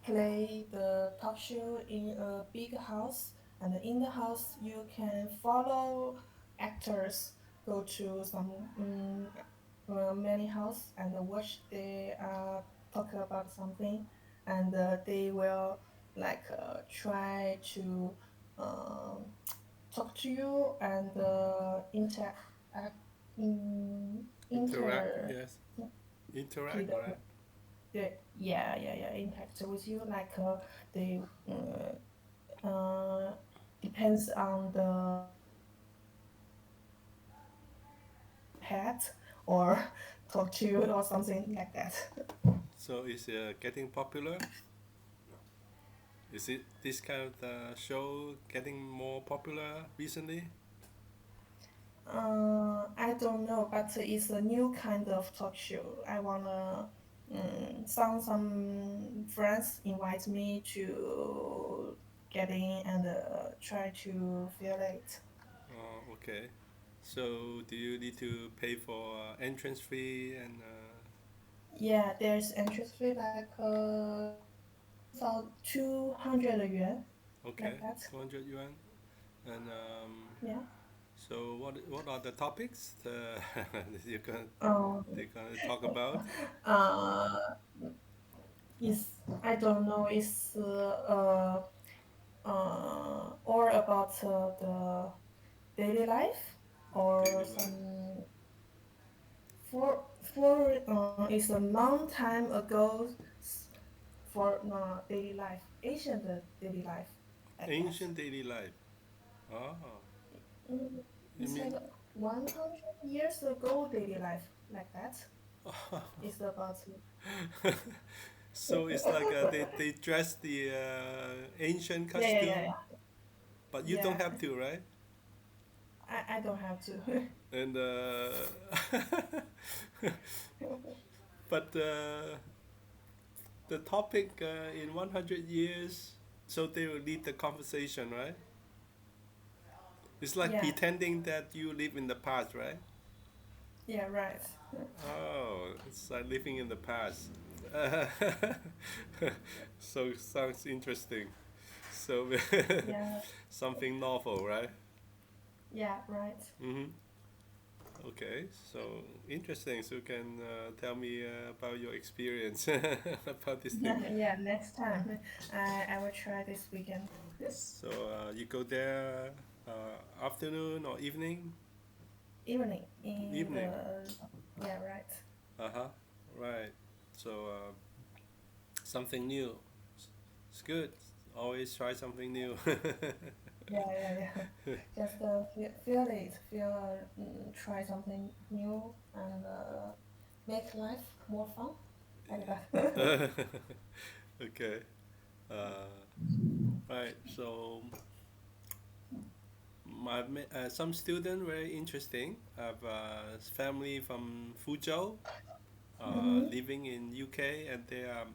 play the talk show in a big house, and in the house you can follow actors go to some many house and watch they talk about something, and they will like try to um, talk to you and in Interact, yes. Interact, right? interact with you like they uh, depends on the pet or talk to you or something like that. So is getting popular? Is it this kind of show getting more popular recently? I don't know, but it's a new kind of talk show. I wanna some friends invite me to get in and try to feel it. Oh, okay. So do you need to pay for entrance fee and Yeah, there's interest fee like 200 yuan, like okay, that. 200 yuan? And Yeah. so what are the topics you're gonna Um. they're gonna talk about? Uh. Is I don't know. It's or about the daily life or Daily life. some for it's a long time ago for daily life, ancient daily life like that. Ancient daily life. Oh, you It's like mean 100 years ago daily life like that. It's about so it's like they dress the ancient yeah yeah yeah costume, yeah but you don't have yeah. to, right? I don't have to. And but the topic in 100 years, so they will lead the conversation, right? It's like Yeah pretending that you live in the past, right? yeah right. Oh, it's like living in the past. So sounds interesting. So Yeah something novel, right? yeah right. Mm-hmm. Okay, so interesting. So you can tell me about your experience about this thing. Yeah, next time I will try this weekend. So you go there afternoon or evening? Evening in Evening. the yeah right. Uh huh. Right. So something new. It's good. Always try something new. Yeah yeah yeah. Just feel try something new and make life more fun like that. Okay. Uh, right. So some student very interesting. Have family from Fuzhou, Mm-hmm. living in UK, and they are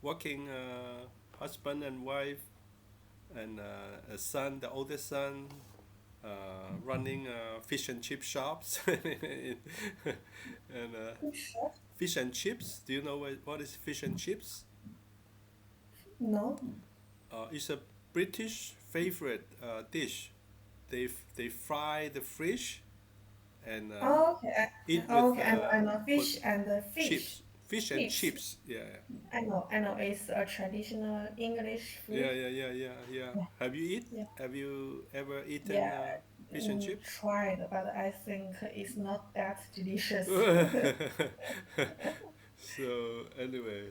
working husband and wife, and a son, the oldest son, running fish and chip shops, and Sure. fish and chips. Do you know what is fish and chips? No. It's a British favorite dish. They fry the fish and Oh, okay. eat with Okay. I know put fish and fish. chips, fish and Chips. chips. Yeah, I know. It's a traditional English yeah, food. yeah, yeah, yeah, yeah. Yeah. Have you eat? Yeah. Have you ever eaten Yeah. fish and chips? Tried, but I think it's not that delicious. So anyway,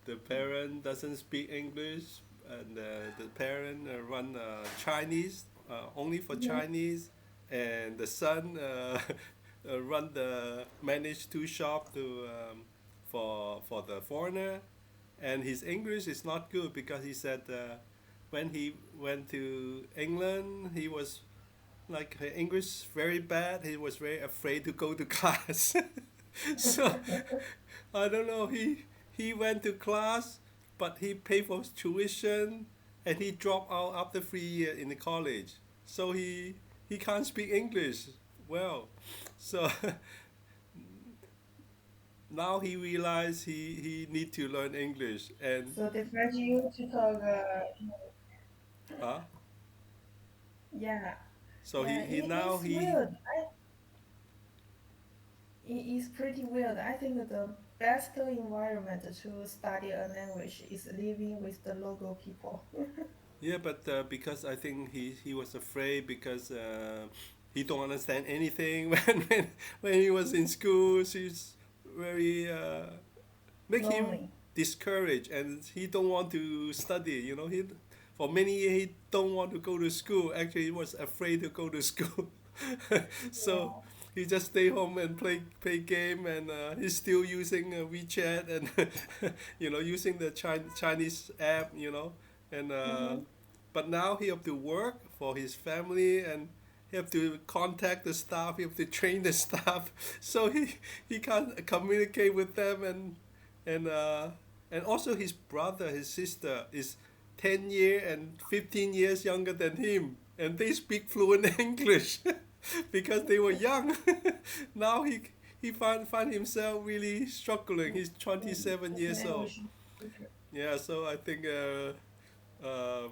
the parent doesn't speak English, and the parent run Chinese only for Mhm. Chinese, and the son run the manage two shop to for the foreigner, and his English is not good because he said when he went to England he was like English very bad. He was very afraid to go to class. So I don't know. He went to class, but he paid for tuition, and he dropped out after 3 years in the college. So he can't speak English well. So now he realized he need to learn English and So they expect you to talk. uh, Yeah, so yeah. he now It's he weird. It's pretty weird. I think the best environment to study a language is living with the local people. yeah, but because I think he was afraid because he don't understand anything when he was in school. She's very make him Lonely. discouraged and he don't want to study. You know, he for many years he don't want to go to school. Actually, he was afraid to go to school. So Wow. he just stay home and play game and he's still using WeChat and using the Chinese app. And Mm-hmm. but now he have to work for his family and he have to contact the staff. He have to train the staff, so he can't communicate with them and and also his brother, his sister is 10 year and 15 years younger than him, and they speak fluent English because they were young. Now he find himself really struggling. He's 27 It's an years old. English teacher. Yeah, so I think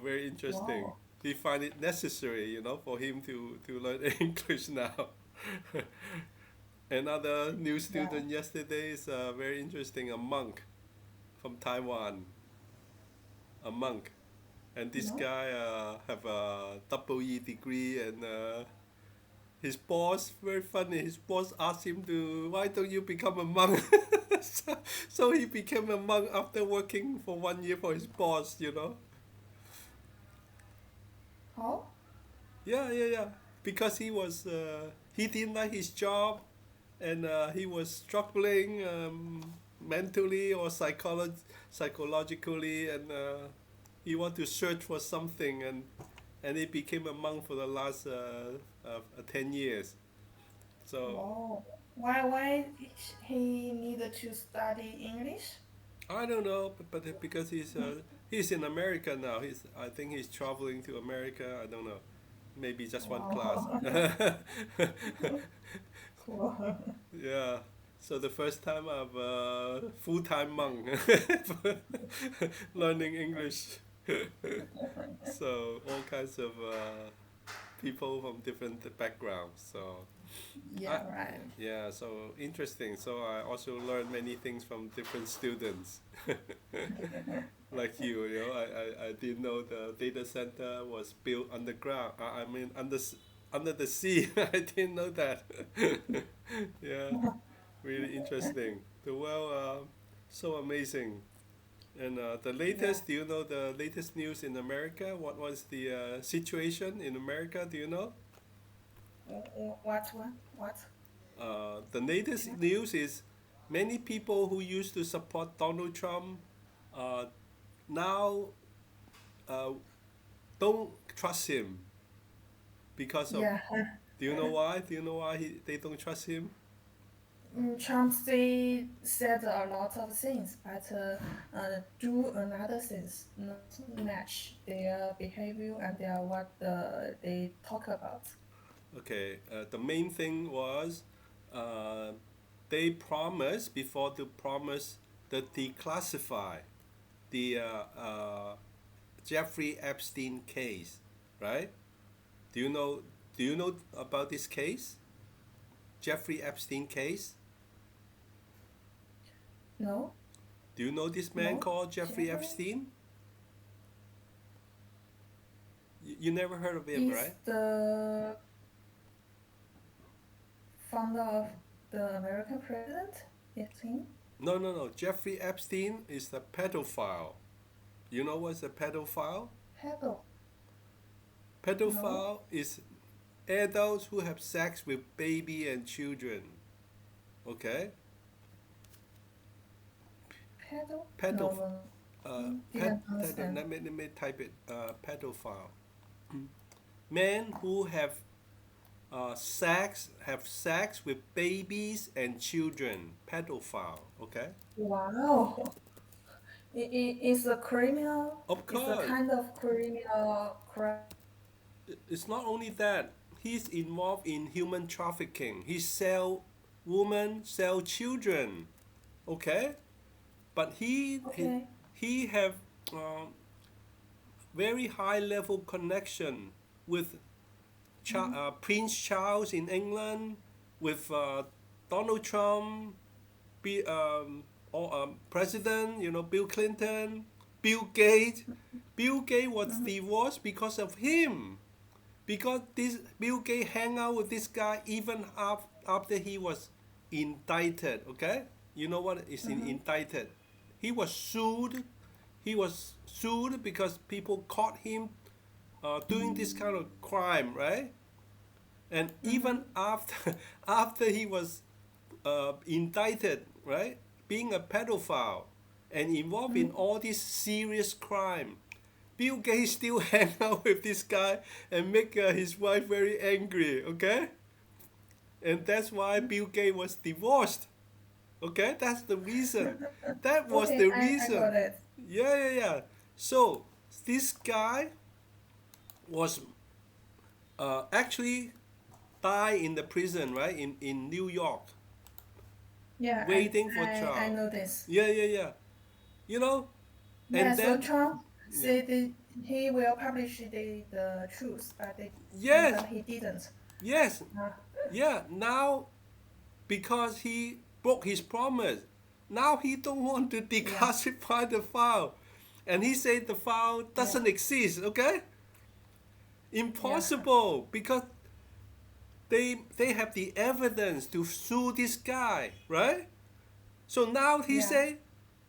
very interesting. Wow. He find it necessary, for him to learn English now. Another new Yeah. student yesterday is very interesting. A monk from Taiwan, a monk, and this No? guy have a double E degree, and his boss very funny. His boss asked him to why don't you become a monk? So he became a monk after working for 1 year for his boss. How? Yeah, yeah, yeah. Because he didn't like his job, and he was struggling mentally or psychologically, and he want to search for something, and he became a monk for the last 10 years. So Wow. Why he needed to study English? I don't know, but because he's in America now. I think he's traveling to America. I don't know. Maybe just one class. Wow. Cool. Yeah. So the first time I'm a full-time monk learning English. So all kinds of people from different backgrounds. So I Yeah, right. yeah, so interesting. So I also learned many things from different students. Like I didn't know the data center was built underground. I mean under the sea. I didn't know that. Yeah, really interesting. The world so amazing. And the Yeah. latest, do you know the latest news in America? What was the situation in America? Do you know? What one? What? The latest news is many people who used to support Donald Trump uh, now uh, don't trust him because of. Yeah. Do you know why? Do you know why they don't trust him? Trump said a lot of things, but do another things not match their behavior and what they talk about. Okay, the main thing was uh, they promised before to promise that declassify the Jeffrey Epstein case, right? Do you know? Do you know about this case, Jeffrey Epstein case? No, Do you know this man no, called Jeffrey Jeffrey Epstein? You never heard of him, is right? the founder of the American president. It's him. No, no, no. Jeffrey Epstein is the pedophile. You know what's a pedophile? Pedo. No, Pedophile is adults who have sex with baby and children. Okay? pedo. No, Pedophile. no, didn't understand. Let me type it. Pedophile. Men who have sex with babies and children. Pedophile. Okay? Wow. It's a criminal. Of It's a course. kind of criminal crime. It's not only that. He's involved in human trafficking. He sell women, sell children. okay? But Okay. he have um, very high level connection with Prince Charles in England, with Donald Trump, President, Bill Clinton, Bill Gates. Bill Gates was Mm-hmm. divorced because of him. Because this Bill Gates hang out with this guy even after he was indicted. Okay, you know what is Mm-hmm. indicted? He was sued. He was sued because people caught him doing this kind of crime, right? And even Mm-hmm. after after he was indicted, right, being a pedophile and involved in all this serious crime, Bill Gates still hang out with this guy and make his wife very angry. Okay, and that's why Bill Gates was divorced. Okay, that's the reason. That was Okay, the I reason. got it. Yeah, yeah, yeah. So this guy was actually died in the prison, right, in New York, Yeah, waiting for I trial. know this. Yeah, yeah, yeah. You know, Yeah, and so then Trump yeah, said that he will publish the truth, yes, but he didn't. yes, Uh, yeah. Now because he broke his promise, now he don't want to yeah, declassify the file, and he said the file yeah, doesn't exist. Okay, yeah, impossible because they have the evidence to sue this guy, right? So now he yeah. say,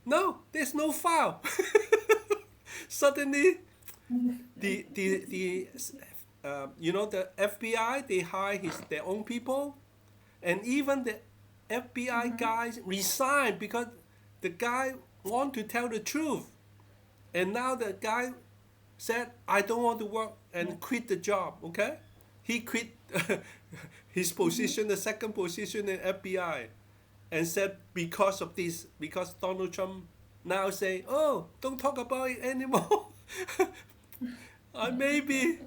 no, there's no file. Suddenly, the the FBI they hire their own people, and even the FBI Mm-hmm. guys resign because the guy want to tell the truth, and now the guy said I don't want to work Yeah. and quit the job. Okay, he quit his Mm-hmm. position, the second position in FBI, and said because of this, because Donald Trump now say, oh, don't talk about it anymore. Maybe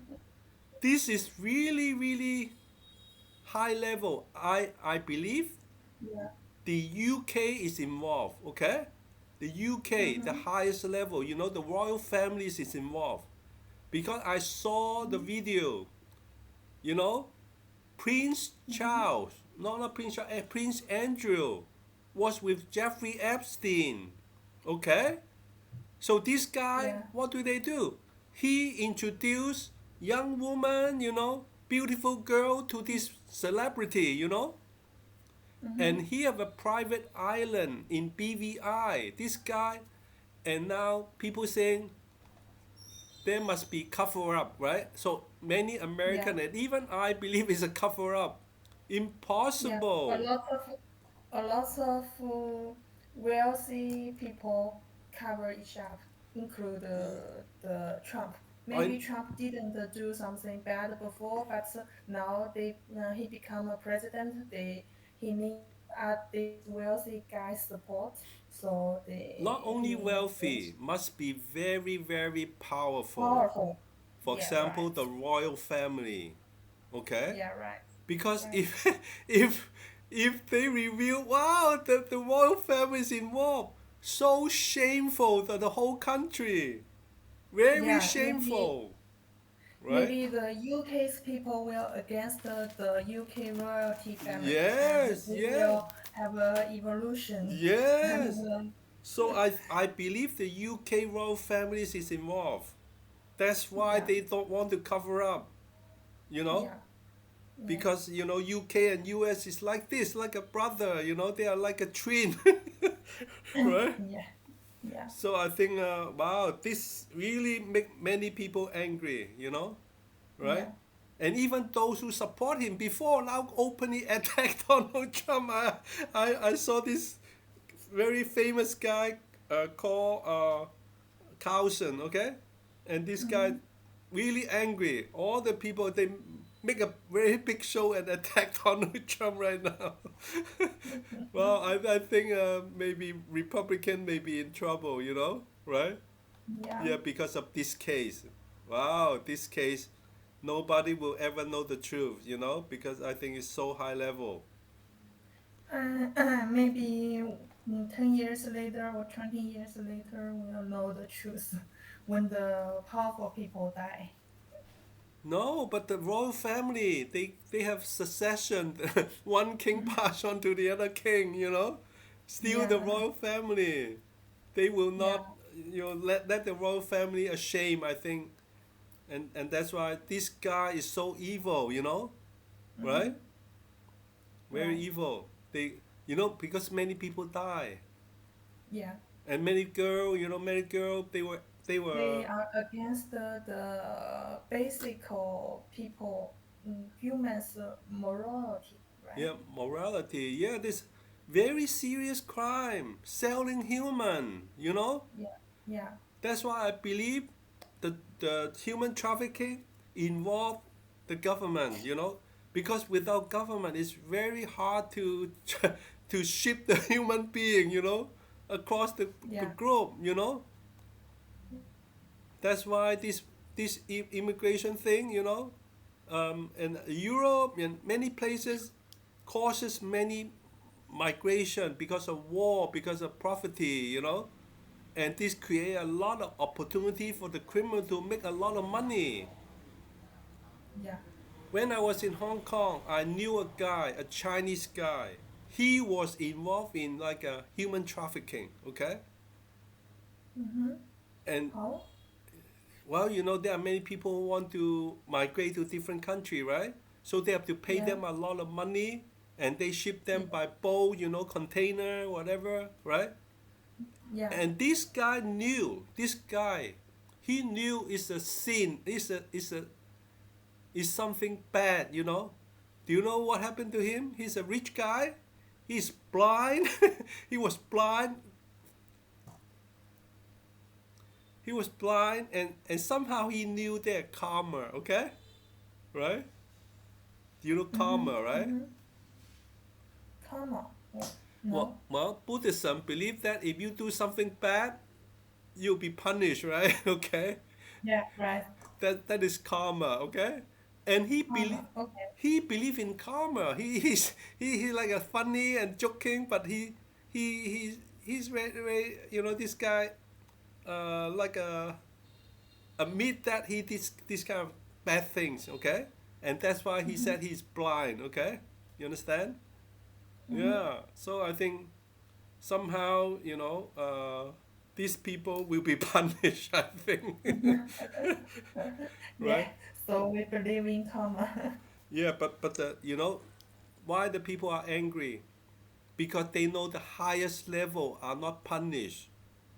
this is really, really high level. I believe Yeah. the UK is involved, okay? The UK, the Mm-hmm. highest level, the royal families is involved. Because I saw the video, you know, Prince Mm-hmm. Charles, no, not Prince Charles, Prince Andrew was with Jeffrey Epstein, okay? So this guy, Yeah. what do they do? He introduced young woman, beautiful girl to this celebrity, Mm-hmm. and he have a private island in BVI. This guy, and now people saying there must be cover up, right? So many Yeah. American and even I believe it's a cover up. Yeah. Impossible. A lot of wealthy people cover each up, include the Trump. I Maybe Trump didn't do something bad before, but now he become a president. He need this wealthy guy's support, so not only he wealthy, must be very, very powerful. powerful. For Yeah. example, Right. the royal family. Okay? Yeah. Right. Because Right. if if they reveal wow the royal family is involved, so shameful to the whole country. Very Yeah. Maybe shameful. Right? Maybe the UK's people will against the UK royalty family, and Yes, they yes, will have a evolution. And yes. So I believe the UK royal families is involved. That's why yeah, they don't want to cover up, you know? yeah, yeah, Because UK and US is like this, like a brother, they are like a twin. Right? yeah, yeah, So I think wow, this really make many people angry, right? yeah, And even those who support him before now openly attack Donald Trump. I saw this very famous guy called Carlson, okay? And this guy hmm, really angry. All the people they make a very big show and attack Donald Trump right now. Well, I think maybe Republican may be in trouble, right? yeah. Yeah, because of this case. Wow, this case, nobody will ever know the truth, because I think it's so high level. Maybe. 10 years later or 20 years later, we'll know the truth when the powerful people die. No, but the royal family, they have succession. One king pass on to the other king, you know. Still the Yeah, royal family. They will yeah, not, let the royal family ashamed, I think. And that's why this guy is so evil, mm-hmm, right? Very right, evil. Because many people die. yeah. And many girl, they were, They are against the basic people, humans' morality, right? yeah, morality. Yeah, this very serious crime, selling human. Yeah, yeah, That's why I believe the human trafficking involve the government, because without government, it's very hard to to ship the human being, across the yeah, globe. That's why this immigration thing, in Europe and many places causes many migration because of war, because of poverty. And this create a lot of opportunity for the criminal to make a lot of money. yeah. When I was in Hong Kong, I knew a guy, a Chinese guy. He was involved in like a human trafficking, okay? Mm-hmm. And How? well, there are many people who want to migrate to different country, right? So they have to pay Yeah, them a lot of money, and they ship yeah, them by boat, container, whatever, right? yeah. And he knew it's a sin, it's something bad. Do you know what happened to him? He's a rich guy. He's blind. he was blind. He was blind, and somehow he knew their karma. Okay, right? Do you know Mm-hmm, karma, right? mm-hmm. Karma. Yeah. Well, No. well, Buddhism believe that if you do something bad, you'll be punished, right? Okay, Yeah, right. that is karma. Okay, and Karma. Okay. he believe in karma. He like a funny and joking, but he's very this guy like admit that he did this kind of bad things. Okay, and that's why he Mm-hmm, said he's blind. Okay, you understand? mm-hmm. Yeah. So I think somehow these people will be punished. I think, Yeah. right? So we believe in karma. Yeah, but why the people are angry? Because they know the highest level are not punished,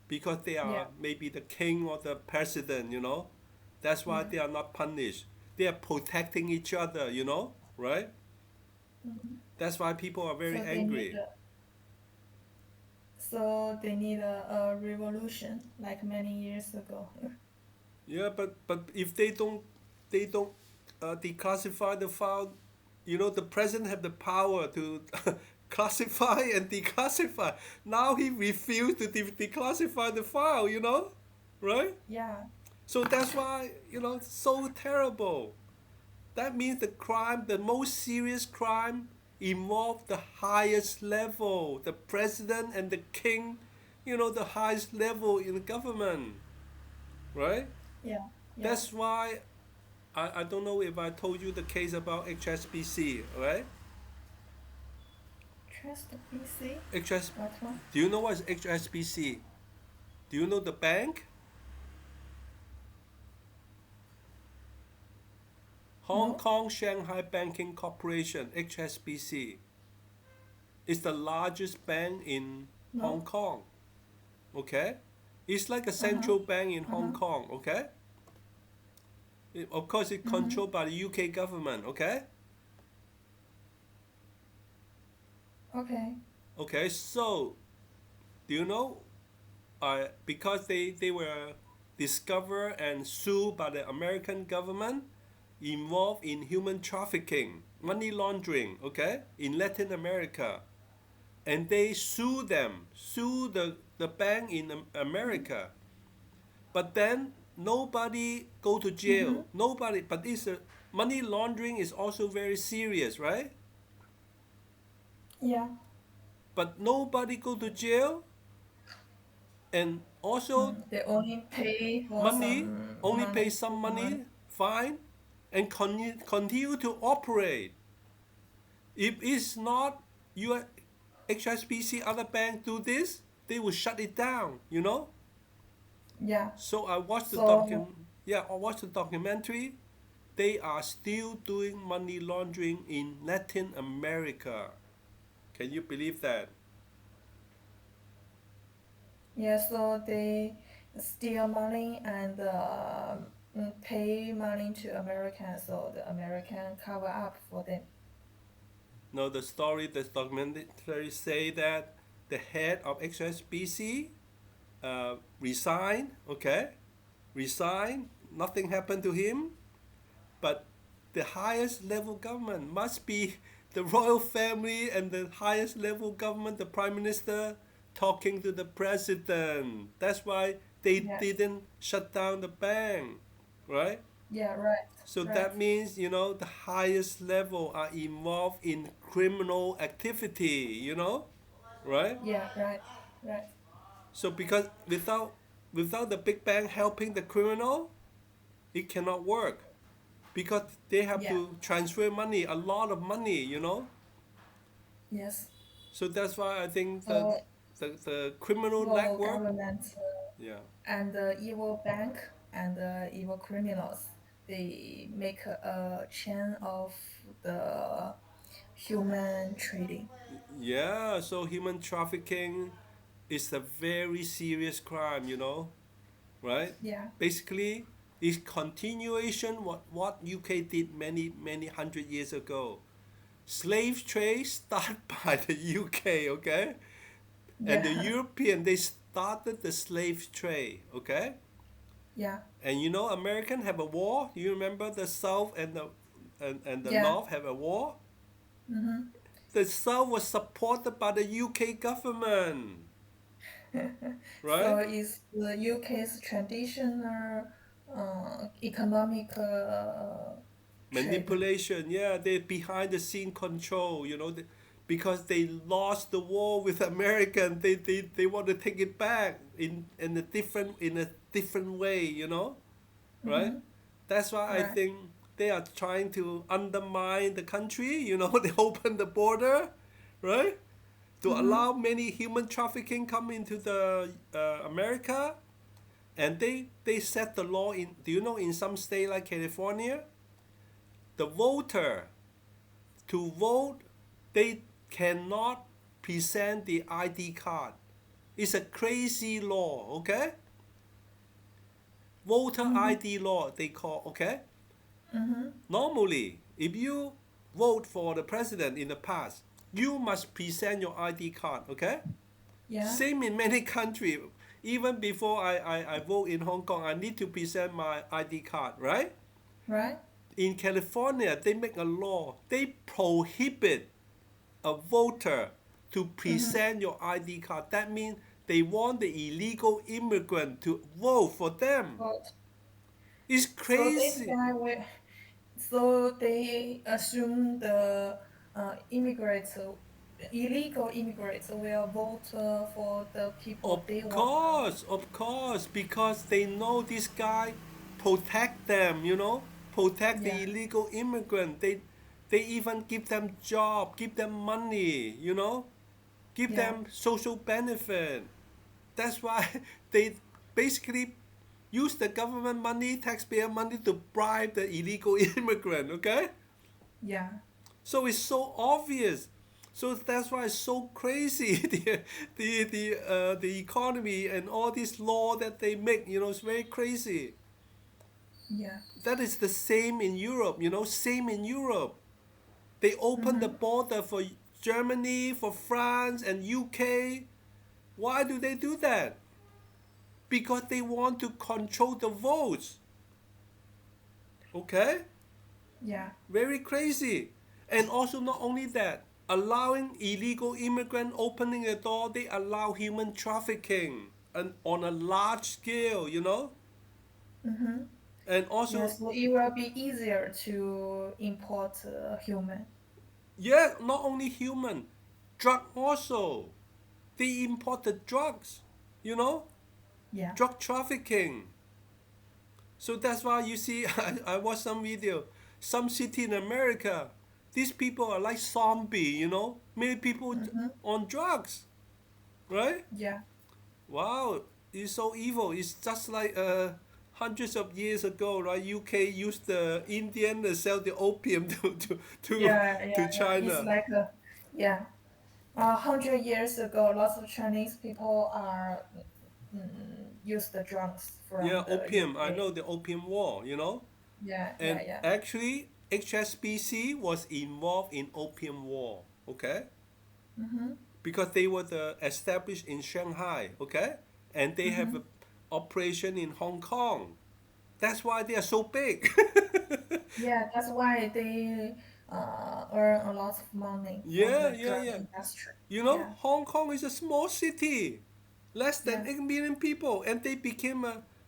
because they Yeah, are maybe the king or the president. That's why yeah. they are not punished. They are protecting each other, right? Mm-hmm. That's why people are very So they need angry. a, so they need a revolution like many years ago. Yeah, but if they don't declassify the file, the president have the power to classify and declassify. Now he refused to declassify the file, right? Yeah, So that's why it's so terrible. That means the most serious crime, involve the highest level, the president and the king, the highest level in the government, right? yeah, yeah. That's why I don't know if I told you the case about HSBC, right? Trust BC. HS, What one? do you know what is HSBC? Do you know the bank? Hong No, Kong Shanghai Banking Corporation, HSBC, is the largest bank in Hong no. Kong. Okay? It's like a Uh huh. central bank in Uh Hong huh. Kong. Okay? Of course, it's Mm-hmm. controlled by the UK government. Okay? Okay. Okay, so do you know? Because they were discovered and sued by the American government, involved in human trafficking, money laundering, okay, in Latin America. And they sue the bank in America. But then nobody go to Mm-hmm. jail. Nobody, but money laundering is also very serious, right? Yeah. but nobody go to jail, and also They only pay for money, some only pay money some to money. money, fine, and continue to operate. If it's not your HSBC, other bank do this, they will shut it down, you know. Yeah. So So I watched the documentary. They are still doing money laundering in Latin America. Can you believe that? yeah, so they steal money and pay money to Americans, so the American cover up for them. No, the documentary say that the head of HSBC resigned. Okay, resigned. Nothing happened to him, but the highest level government must be the royal family and the highest level government, the prime minister, talking to the president. That's why they Yeah. didn't shut down the bank, right? Yeah. Right. So Right. that means, the highest level are involved in criminal activity, right? Yeah. Right. Right. So because without the big bank helping the criminal, it cannot work because they have Yeah. to transfer money, a lot of money. Yes. So that's why I think the So the criminal evil network, government yeah, and the evil bank and the evil criminals, they make a chain of the human trading. yeah. So human trafficking is a very serious crime, right? Yeah. Basically, it's continuation what UK did many hundred years ago. Slave trade started by the UK, okay, and the Yeah. European they started the slave trade, okay, Yeah. and American have a war. You remember the South and the Yeah. North have a war. Mm-hmm. The South was supported by the UK government, So right? is the UK's traditional economic trade. Manipulation, yeah, they behind the scene control, because they lost the war with American. They want to take it back in a different way, right? Mm-hmm. That's why I Right. think they are trying to undermine the country. They open the border, right, to Mm-hmm. allow many human trafficking come into the America, and they set the law in. Do you know in some state like California, the voter to vote, they cannot present the ID card. It's a crazy law, okay? Voter Mm-hmm. ID law, they call, okay? Mm-hmm. Normally, if you vote for the president in the past, you must present your ID card, okay? Yeah. Same in many countries. Even before I vote in Hong Kong, I need to present my ID card, right? Right. In California, they make a law. They prohibit a voter to Mm-hmm. present your ID card. That means they want the illegal immigrant to vote for them. But It's so this crazy. guy will. So they assume the immigrants, illegal immigrants, will vote for the people they want. Of course, because they know this guy protect them, protect the Yeah. illegal immigrant. They even give them job, give them money, give Yeah. them social benefit. That's why they basically use the government money, taxpayer money to bribe the illegal immigrant, okay? Yeah. So it's so obvious. So that's why it's so crazy the economy and all this law that they make, it's very crazy. Yeah. That is the same in Europe, same in Europe. They open the Mm-hmm. border for Germany, for France and UK. Why do they do that? Because they want to control the votes. Okay? Yeah. Very crazy. And also not only that, allowing illegal immigrant opening the door, they allow human trafficking and on a large scale, Mm-hmm. And Yeah. also, So it will be easier to import human. yeah, not only human. drug also. They imported drugs, you know, Yeah. drug trafficking. So that's why you see, I watched some video, some city in America, these people are like zombie, you know, many people Mm-hmm. on drugs, right? Yeah. Wow, it's so evil. It's just like hundreds of years ago, right? UK used the Indian to sell the opium Yeah, to yeah, yeah. It's China. like a, yeah. 100 years ago, lots of Chinese people are use the drugs Yeah, from the opium. I UK. know the opium war, you know? Yeah, yeah, And yeah. actually, HSBC was involved in opium war, okay? Mm-hmm. Because they were established in Shanghai, okay? And they have Mm-hmm. an operation in Hong Kong. That's why they are so big. Yeah, that's why they earn a lot of money from Yeah, the yeah, drug yeah. industry. You know, Yeah, Hong Kong is a small city, less than yeah, 8 million people, and they became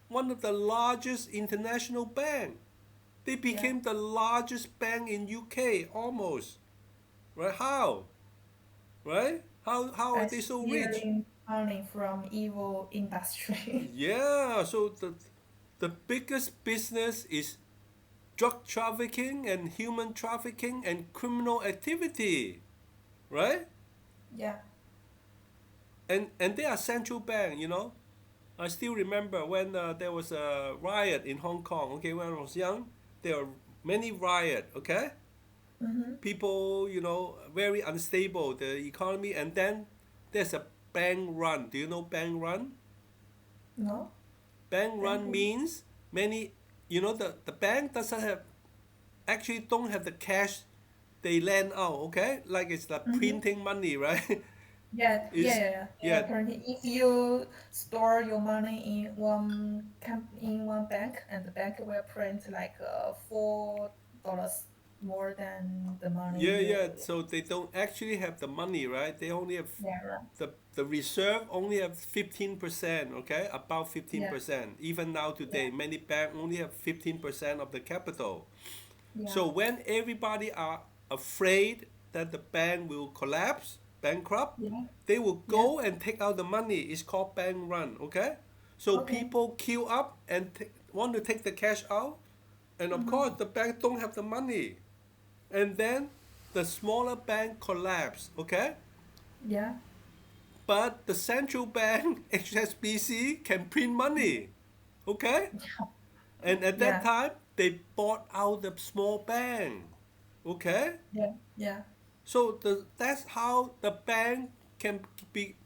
one of the largest international bank. They yeah. became the largest bank in UK almost. Right? How? Right? How are By they so rich? stealing money from evil industry. Yeah, so the biggest business is drug trafficking and human trafficking and criminal activity, right? Yeah. And they are central bank, you know. I still remember when there was a riot in Hong Kong. Okay, when I was young, there were many riot. Okay, Mm-hmm. people, you know, very unstable the economy, and then there's a bank run. Do you know bank run? No? Bank Thank run you. means many. You know, the bank doesn't have actually don't have the cash they lend out. Okay, like it's the Mm-hmm. printing money, right? Yeah, yeah, Is yeah, yeah. yeah, Currently, if you store your money in one bank, and the bank will print like $4 more than the money yeah, yeah. you. So they don't actually have the money, right? They only have Yeah, right. the reserve only have 15%, okay? About Yeah, 15%. Even now yeah, today, many banks only have 15% of the capital. yeah, So when everybody are afraid that the bank will collapse, bankrupt, yeah, they will yeah. go and take out the money. It's called bank run, okay? So Okay. people queue up and want to take the cash out, and of Mm-hmm. course the bank don't have the money. And then the smaller bank collapse, okay? Yeah, But the central bank, HSBC, can print money. Okay? And at that yeah, time, they bought out the small bank. Okay? yeah, yeah. So that's how the bank can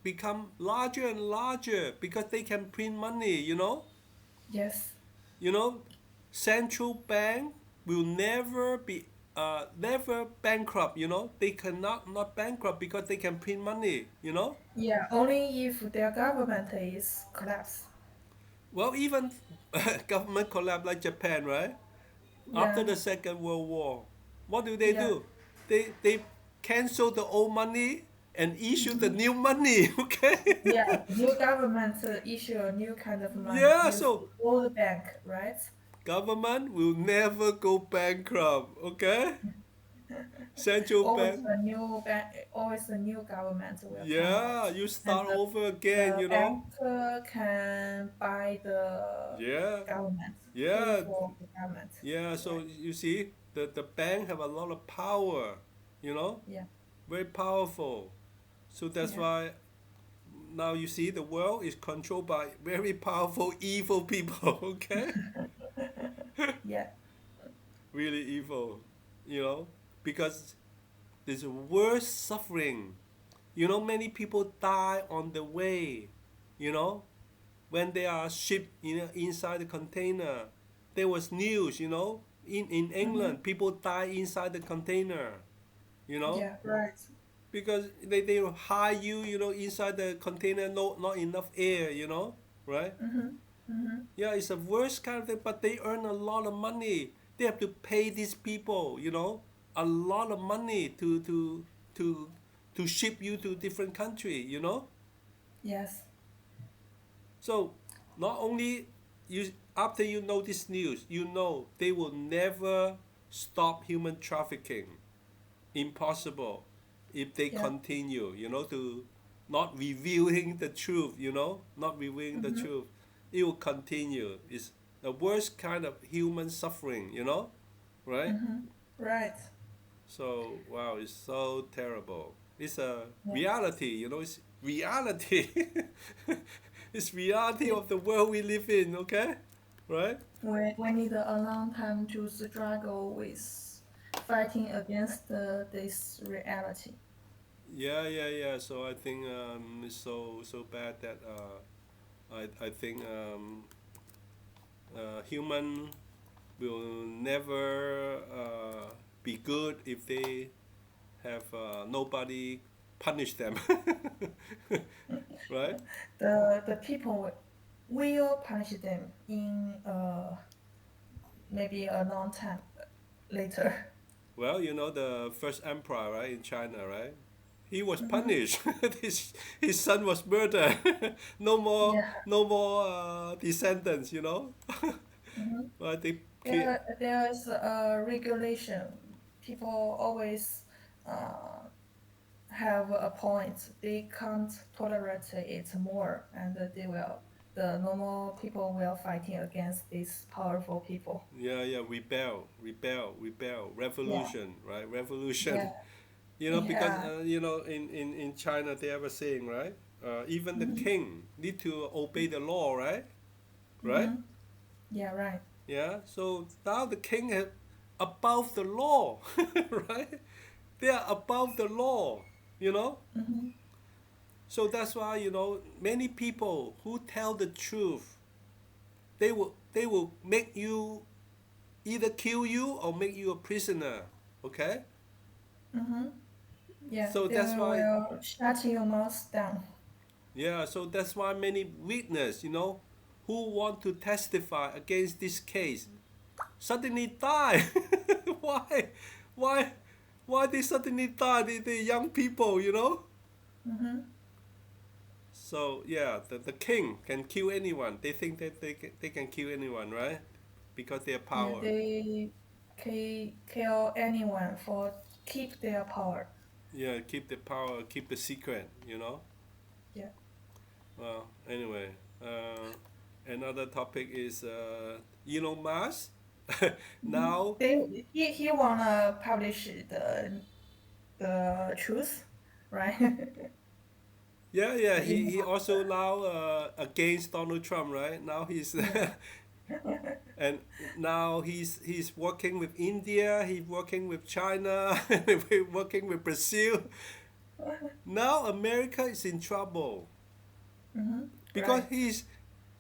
become larger and larger because they can print money, you know? Yes. You know, central bank will never bankrupt, you know? They cannot not bankrupt because they can print money, you know? Yeah, only if their government is collapse. Well, even government collapse like Japan, right? After Yeah, the Second World War, what yeah. do? They cancel the old money and issue the Mm-hmm. new money. Okay. Yeah, new government issue a new kind of money Yeah. use So the old bank, right? government will never go bankrupt. Okay. Central Always bank. a new bank, always a new government will come out, Yeah. You and start over again. the You know. bank can buy the Yeah. government, pay Yeah. for the government, Yeah. So right? you see, the bank have a lot of power. You know, Yeah, very powerful. So that's yeah, why now you see the world is controlled by very powerful evil people. Okay, yeah. really evil, you know, because there's worse suffering. You know, many people die on the way, you know, when they are shipped, you know, inside the container. There was news, you know, in Mm-hmm. England people die inside the container, you know, Yeah, right. because they will hide you, you know, inside the container, no, not enough air, you know, right? Mm-hmm. Mm-hmm. Yeah, it's a worst kind of thing, but they earn a lot of money. They have to pay these people, you know, a lot of money to to ship you to different country, you know. Yes. So not only you after you know this news, you know they will never stop human trafficking. Impossible. if they Yeah. continue, to not revealing the truth, not revealing the Mm-hmm. truth, it will continue. It's the worst kind of human suffering, right? Mm-hmm. Right. So wow, it's so terrible. It's a Yeah. reality, it's reality. It's reality We, of the world we live in, okay? Right? we need a long time to struggle with fighting against this reality. Yeah, yeah, yeah. So I think it's so bad that I think human will never be good if they have nobody punish them, right? The people will punish them in maybe a long time later. Well, the first emperor, right, in China, right? He was Mm-hmm. punished. his son was murdered. No more, Yeah. no more descendants. Mm-hmm. Right? They ki- There's a regulation. People always uh, have a point. They can't tolerate it more, and the normal people will fighting against these powerful people. yeah, yeah, rebel, Yeah, revolution, right? yeah, Revolution. Because yeah. in China they have a saying, right? Even the Mm-hmm. king need to obey the law, right? Right? Mm-hmm. Yeah, right. Yeah. So now the king is above the law, right? They are above the law, you know. Mm-hmm. So that's why many people who tell the truth, they will make you either kill you or make you a prisoner. Okay. Mm-hmm. Yeah, So they that's why will shut your mouth down. Yeah, so that's why many witnesses, who want to testify against this case suddenly die. Why? Why? Why they suddenly die? The young people. Mm-hmm. So yeah, the king can kill anyone. They think that they can kill anyone, right? Because they have Yeah, power. they can kill anyone for keep their power. Yeah, keep the power, keep the secret. Yeah. Well, anyway, another topic is Elon Musk. Mm-hmm. Now, He wanna publish the truth, right? yeah, yeah, The he email. also now against Donald Trump, right? Now he's Yeah. and now he's working with India, he's working with China, we're working with Brazil. Now America is in trouble Mm-hmm. because Right.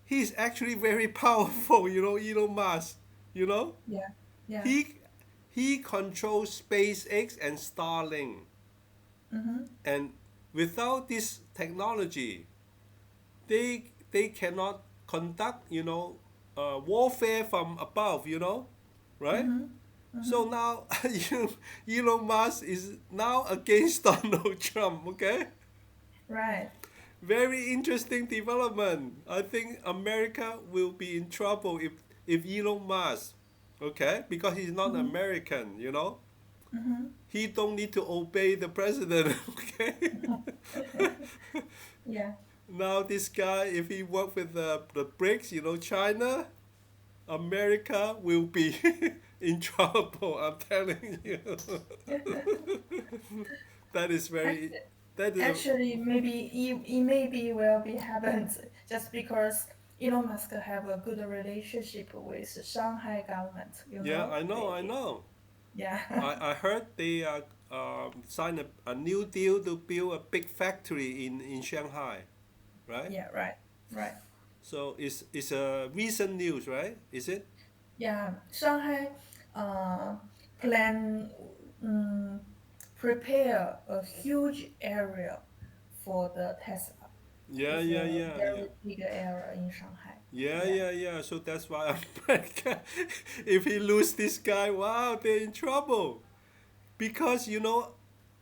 he's actually very powerful, Elon Musk, you know? Yeah. Yeah. He he controls SpaceX and Starlink. Mm-hmm. And without this technology, they cannot conduct warfare from above, right? Mm-hmm. So Mm-hmm. now Elon Musk is now against Donald Trump. Okay, Right. very interesting development. I think America will be in trouble if Elon Musk, okay, because he's not Mm-hmm. American. Mm-hmm. He don't need to obey the president. Okay. Yeah. Now this guy, if he work with the BRICS, China, America will be in trouble. I'm telling you. That is very. Act- That is. Actually, maybe it maybe will be happens just because Elon Musk have a good relationship with Shanghai government. Yeah, I know. I They know. yeah. I heard they signed a new deal to build a big factory in Shanghai, right? Yeah. Right. Right. So it's a recent news, right? Is it? Yeah. Shanghai uh plan um, prepare a huge area for the Tesla. Yeah, It's yeah, a yeah, yeah. very big area in Shanghai. Yeah, Yeah. yeah, yeah. So that's why America, if he lose this guy, wow, they're in trouble. Because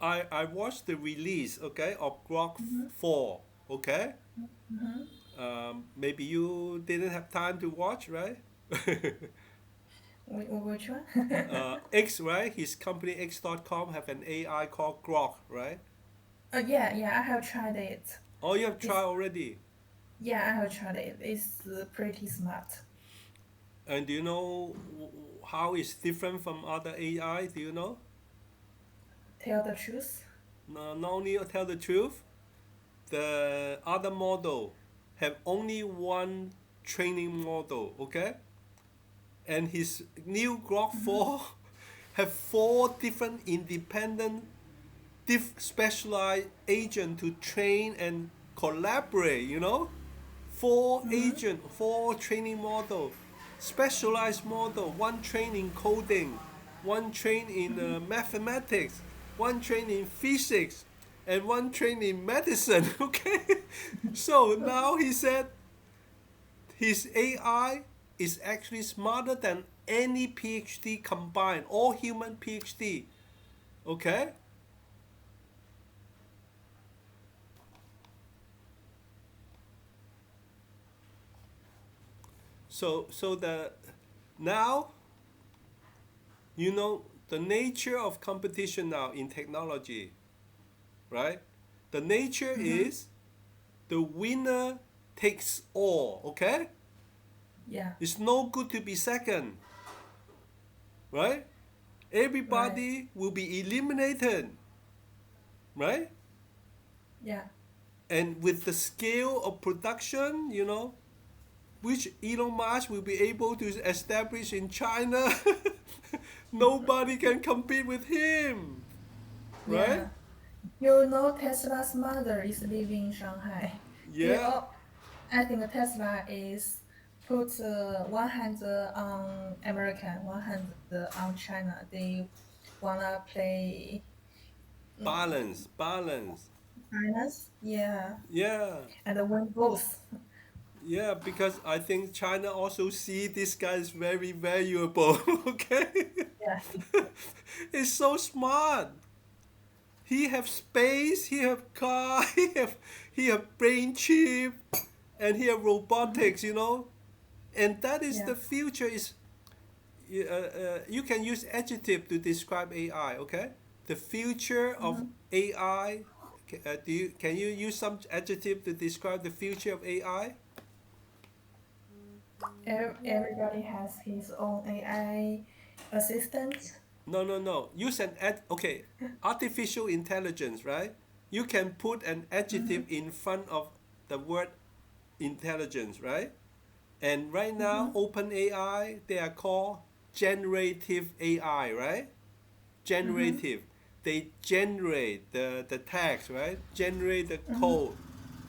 I watched the release, okay, of Grok Mm-hmm. 4, okay. Mm-hmm. Maybe you didn't have time to watch, right? Which one? X, right? His company X.com have an AI called Grok, right? Yeah, yeah, I have tried it. Oh, you have It's tried already. Yeah, I have tried it. It's pretty smart. And do you know how it's different from other AI? Do you know? Tell the truth. No, not only tell the truth, the other model have only one training model, okay? And his new Grok Mm-hmm. 4 have four different independent specialized agent to train and collaborate, you know? Four Mm-hmm. agent, four training model, specialized model, one trained in coding, one trained in Mm-hmm. mathematics, one trained in physics, and one trained in medicine. Okay, so now he said his AI is actually smarter than any PhD combined, all human PhD. Okay, so the now you know the nature of competition now in technology, right? The nature Mm-hmm. is the winner takes all, okay? Yeah, It's no good to be second, right? right. Everybody will be eliminated, right? Yeah, And with the scale of production, which Elon Musk will be able to establish in China, nobody can compete with him, right? yeah. You know Tesla's mother is living in Shanghai. They Yeah, all, I think Tesla is put one hand on America, one hand on China. They wanna play balance, balance. finance, yeah, Yeah, and win both. yeah, because I think China also see this guy is very valuable. Okay, Yeah, he's so smart. He have space, he have car, he have brain chip, and he have mm-hmm. robotics. And that is Yeah, the future. You can use adjective to describe AI. Okay, the future of mm-hmm. AI. Can you use some adjective to describe the future of AI? Everybody has his own AI assistant. No, no, no. Use an okay, artificial intelligence, right? You can put an Mm-hmm. adjective in front of the word intelligence, right? And right now, Mm-hmm. OpenAI, they are called generative AI, right? Mm-hmm. Generative. They generate the text, right? Generate the Mm-hmm. code.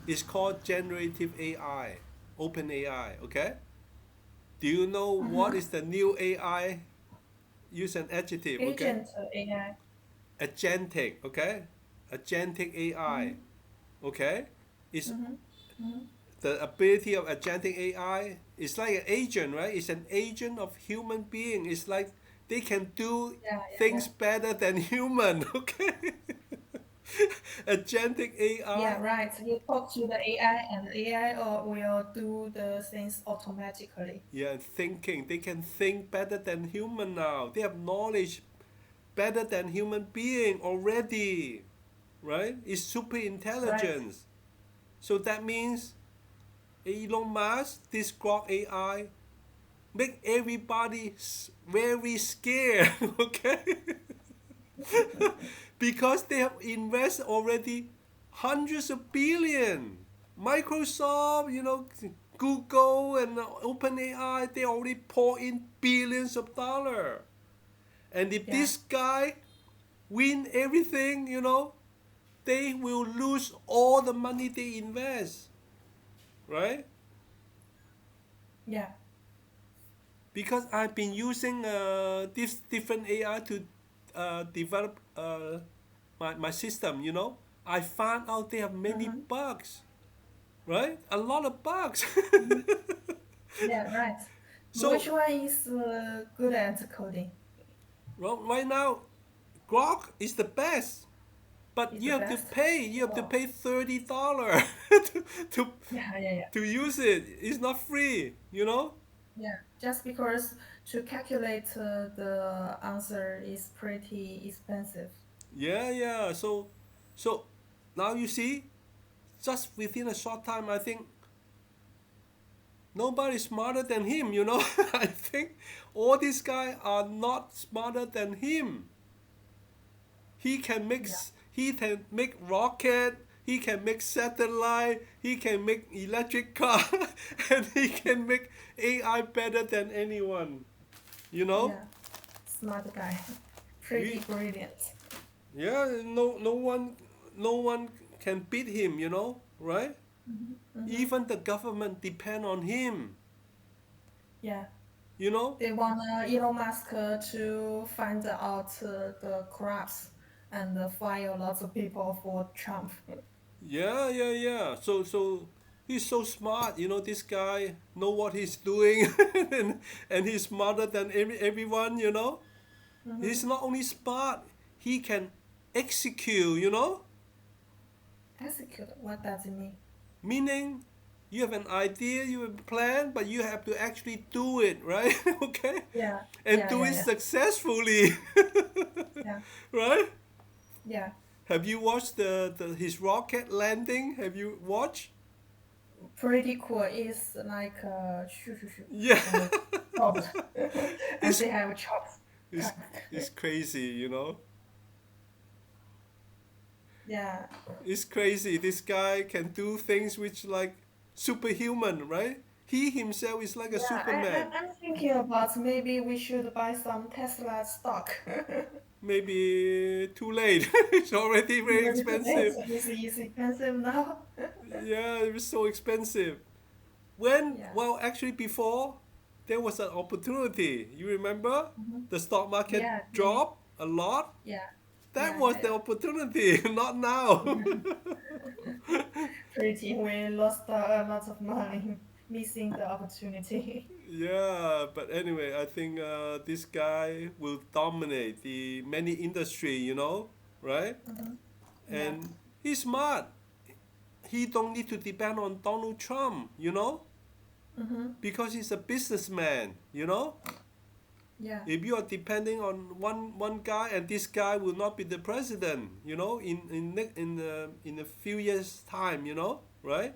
It's called generative AI, OpenAI, okay? Do you know what Mm-hmm. is the new AI? Use an adjective, okay? Agent AI. Agentic, okay? Agentic AI, Mm-hmm. okay? Is Mm-hmm. Mm-hmm. the ability of agentic AI is like an agent, right? It's an agent of human being. It's like they can do Yeah, yeah, things better than human, okay? Agentic yeah, AI, right. You talk to the AI, and AI will do the things automatically. yeah, thinking. They can think better than human now. They have knowledge better than human being already, right? It's super Right. intelligence. So that means Elon Musk, this Grok AI, make everybody very scared, okay? Because they have invested already hundreds of billion. Microsoft, Google and OpenAI, they already pour in billions of dollars. And if Yeah, this guy win everything, they will lose all the money they invest, right? yeah. Because I've been using this different AI to develop my system, I found out they have many Mm-hmm. bugs, right? A lot of bugs. Mm-hmm. Yeah, right. Which So one is good at coding? right now, Grok is the best, but Is you the have to best? pay. You have to Oh, pay $30 to, to yeah, yeah, yeah. to use it. It's not free. Yeah, just because to calculate the answer is pretty expensive. Yeah, yeah. So now you see, just within a short time, I think nobody's smarter than him. You know, I think all these guys are not smarter than him. He can make Yeah, he can make rocket. He can make satellite. He can make electric car, and he can make AI better than anyone. You know, yeah, smart guy, pretty we brilliant. yeah. No one can beat him. You know, right? Mm-hmm. Even the government depend on him. Yeah, You know, they want Elon Musk to find out the corrupts and fire lots of people for Trump. yeah, yeah, yeah. So he's so smart. You know, this guy know what he's doing, and he's smarter than everyone. You know, Mm-hmm. he's not only smart, he can execute. You know, Execute. What does it mean? meaning you have an idea, you have a plan, but you have to actually do it, right? Okay, Yeah, and yeah, do yeah, it yeah, successfully, yeah, right? yeah. Have you watched the his rocket landing? Have you watched? Pretty cool. It's like shoo shoo shoo Yeah, and chopped, and it's they have chopped. it's it's crazy, you know. Yeah, It's crazy. This guy can do things which like superhuman, right? He himself is like a yeah. Superman. I'm thinking about maybe we should buy some Tesla stock. Maybe too late. It's already very Maybe today expensive. is expensive now. Yeah, it was so expensive. When, Yeah. well, actually before there was an opportunity. You remember Hmm. the stock market Yeah, maybe. dropped a lot? Yeah, That yeah, was yeah, the yeah. opportunity, not now. Pretty. We lost a lot of money, missing the opportunity. Yeah, but anyway, I think this guy will dominate the many industry, you know, right? Hmm. Yeah. And he's smart. He don't need to depend on Donald Trump, you know, Hmm. because he's a businessman, you know. Yeah. If you are depending on one guy, and this guy will not be the president, you know, in a few years time, you know, right?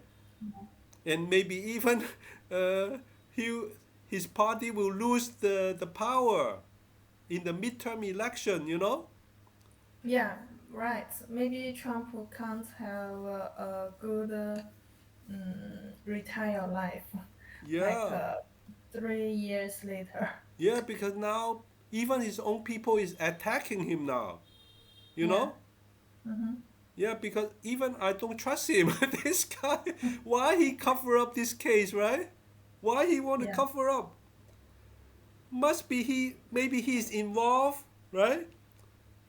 And maybe even uh, he his party will lose the power in the midterm election, you know? Yeah, right. Maybe Trump can't have a good retire life, like Yeah. 3 years later. Yeah, because now even his own people is attacking him now, you Yeah. know? Mm-hmm. Yeah, because even I don't trust him. This guy, why he cover up this case, right? Why he want to Yeah. cover up? Must be maybe he's involved, right?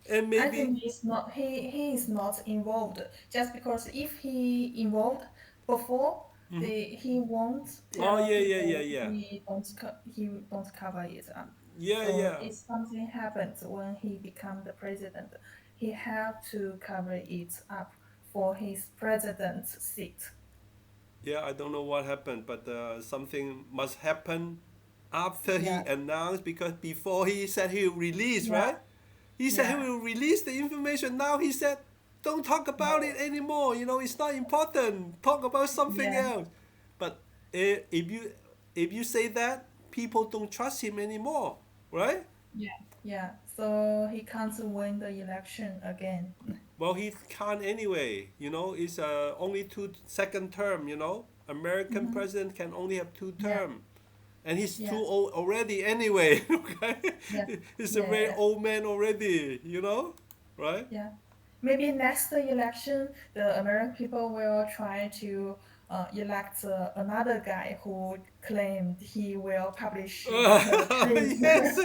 And I maybe, think he is not involved just because if he involved before he won't oh tell yeah, yeah, yeah, people yeah. he don't cover it up. Yeah, So yeah. if something happens when he become the president, he have to cover it up for his president's seat. Yeah, I don't know what happened, but something must happen after he Yeah, announced, because before he said he will release, yeah, right? He said he yeah, will release the information. Now he said, don't talk about it no, anymore. You know, it's not important. Talk about something yeah, else. But if you say that, people don't trust him anymore, right? yeah, yeah. So he can't win the election again. Well, he can't anyway. You know, it's only two second term. You know, American Hmm. president can only have two Yeah, term, and he's too yeah, old already anyway. Okay, yeah, he's a yeah, very yeah, old man already. You know, right? yeah. Maybe next election, the American people will try to elect another guy who claimed he will publish the truth. Yes,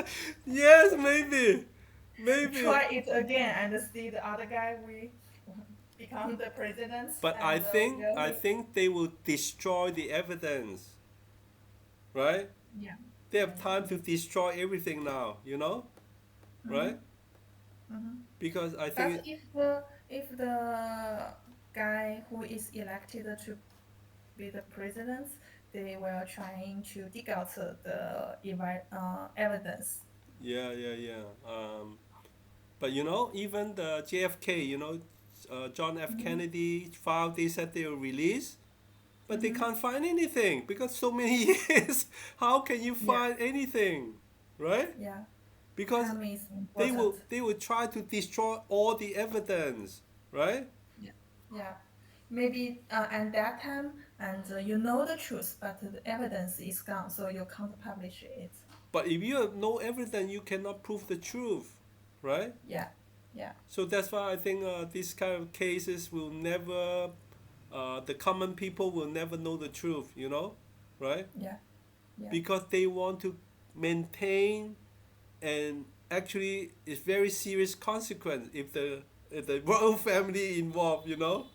yes, maybe, maybe. Try it again and see the other guy will become the president But I and think will I he? think they will destroy the evidence, right? Yeah, They yeah, have time to destroy everything now, you know, yeah. right? Hmm. Because I think But if the guy who is elected to be the president they were trying to dig out the evidence. Yeah, yeah, yeah. But you know, even the JFK, you know, John F. Mm-hmm. Kennedy file, they said they will release, but they Mm-hmm. can't find anything because so many years. How can you Yeah, find anything, right? yeah. Because Time is important. they will try to destroy all the evidence, right? Yeah, yeah. Maybe at that time, and you know the truth, but the evidence is gone, so you can't publish it. But if you have no evidence, you cannot prove the truth, right? Yeah, yeah, So that's why I think these kind of cases will never, the common people will never know the truth, you know, right? yeah, yeah, Because they want to maintain, and actually it's very serious consequence if the royal family involved, you know,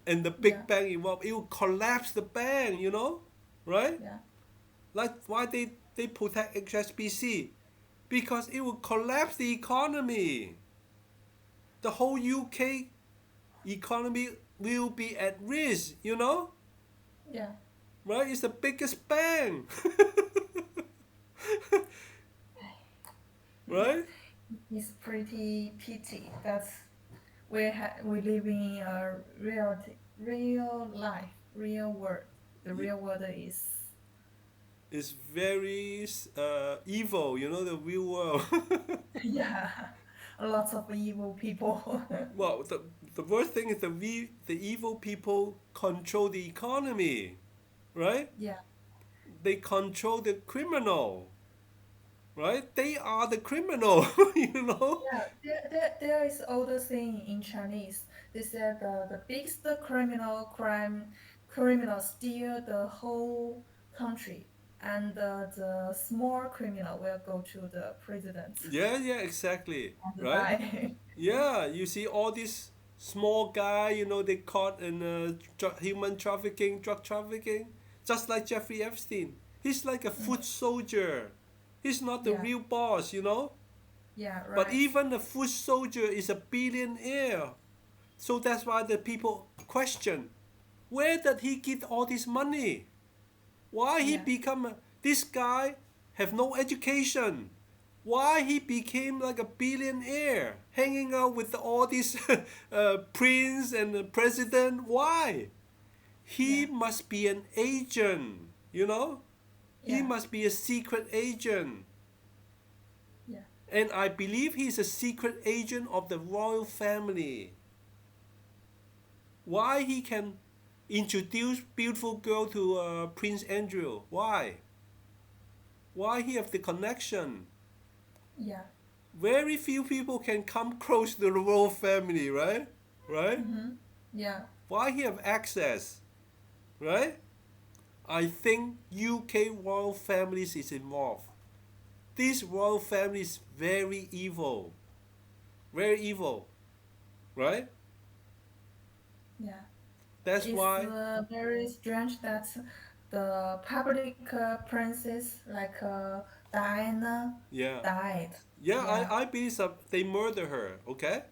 and the yeah, big bang involved, it will collapse the bank, you know, right? yeah, Like why they protect HSBC, because it will collapse the economy. The whole UK economy will be at risk, you know, yeah. right? It's the biggest bank, right? It's pretty pity that we live in a real life, real world. The real world is It's very evil, you know, the real world. yeah, a lot of evil people. Well, the worst thing is the evil people control the economy, right? Yeah, They control the criminal, right? They are the criminal, you know? yeah. There is older saying in Chinese. They said the biggest criminal steal the whole country, and the small criminal will go to the president Yeah, yeah, exactly, and right? die. Yeah, you see all these small guy, you know, they caught in human trafficking, drug trafficking, just like Jeffrey Epstein. He's like a Mm, foot soldier. He's not the yeah, real boss, you know. yeah, But right. even the foot soldier is a billionaire. So that's why the people question, where did he get all this money? Why he Yeah, become this guy have no education? Why he became like a billionaire, hanging out with all these prince and the president? Why? He yeah, must be an agent, you know. He yeah, must be a secret agent, yeah, and I believe he's a secret agent of the royal family. Why he can introduce beautiful girl to Prince Andrew? Why? Why he have the connection? yeah. Very few people can come close to the royal family, right? Right? Mm-hmm. Yeah, Why he have access, right? I think UK royal families is involved. This royal family is very evil, right? yeah. That's It's why, very strange that the public princess like Diana yeah, died. yeah. Yeah, I believe they murder her. Okay,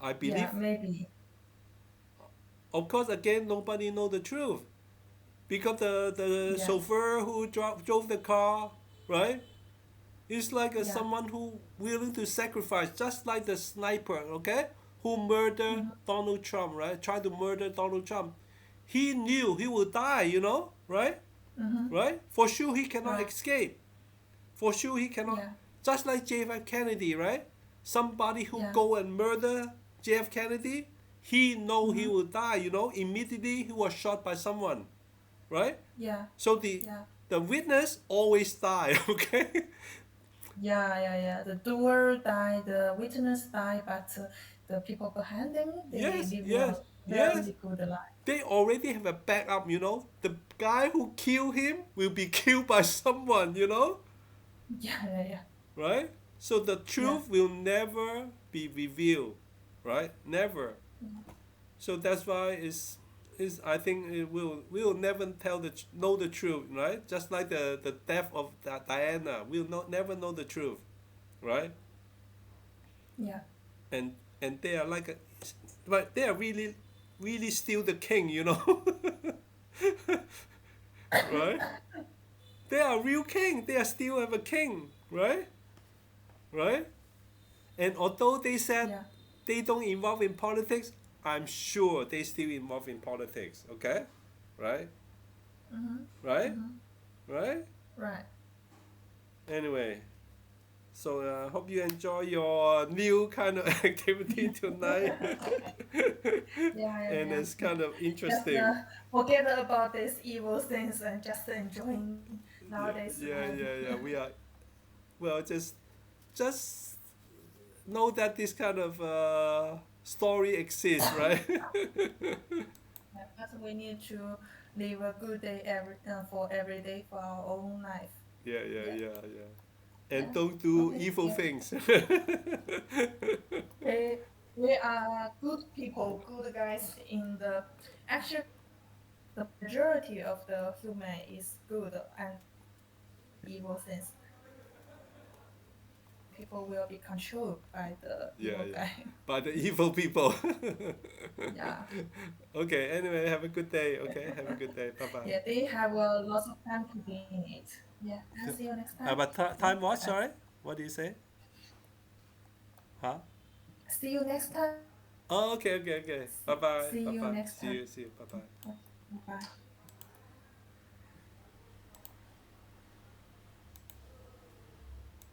I yeah, believe. maybe. Of course, again, nobody know the truth because the Yeah, chauffeur who drove the car, right? He's like yeah. someone who willing to sacrifice, just like the sniper, okay, who murdered Mm-hmm. Donald Trump, right? Tried to murder Donald Trump. He knew he would die, you know, right? Mm-hmm. Right? For sure, he cannot Right. escape. For sure, he cannot. Yeah, Just like JF Kennedy, right? Somebody who yeah. go and murder JF Kennedy, he know he Mm-hmm. will die, you know. Immediately, he was shot by someone, right? Yeah, So yeah. the witness always die, okay? Yeah, yeah, yeah. The doer died, the witness died, but the people behind them, they Yes, live yes, a yes. very good life. They already have a backup, you know. The guy who killed him will be killed by someone, you know, Yeah, yeah, yeah, right? So the yeah, truth will never be revealed, right? Never. So that's why is I think it will never know the truth, right? Just like the death of Diana, we'll never know the truth, right? yeah, And they are like but they are really still the king, you know. right? They are real king. They are still have a king, right? Right? And although they said Yeah. they don't involve in politics, I'm sure they still involve in politics. Okay, right? Mm-hmm. Right? Mm-hmm. Right? Right. Anyway, so hope you enjoy your new kind of activity tonight, Yeah, yeah, and yeah. it's kind of Just interesting. forget about these evil things and just enjoying Yeah, nowadays yeah, life. yeah, yeah. We are well, just know that this kind of story exists, right? Yeah, but we need to live a good day for every day for our own life. Yeah, yeah, Yeah, yeah, yeah. And yeah. don't do Okay. evil Yeah. things. We we are good people, good guys in the actually the majority of the human is good and evil things. People will be controlled by the Yeah, evil yeah. guy. By the evil people. Yeah. Okay, anyway, have a good day. Okay, have a good day. Bye bye. Yeah, they have lots of time to be in it. Yeah, and see you next time. But Yeah, time what? bye bye. Sorry? What do you say? Huh? See you next time. Oh, okay, okay, okay. Bye bye. See Bye you bye. next time. See you. Bye bye. Bye bye.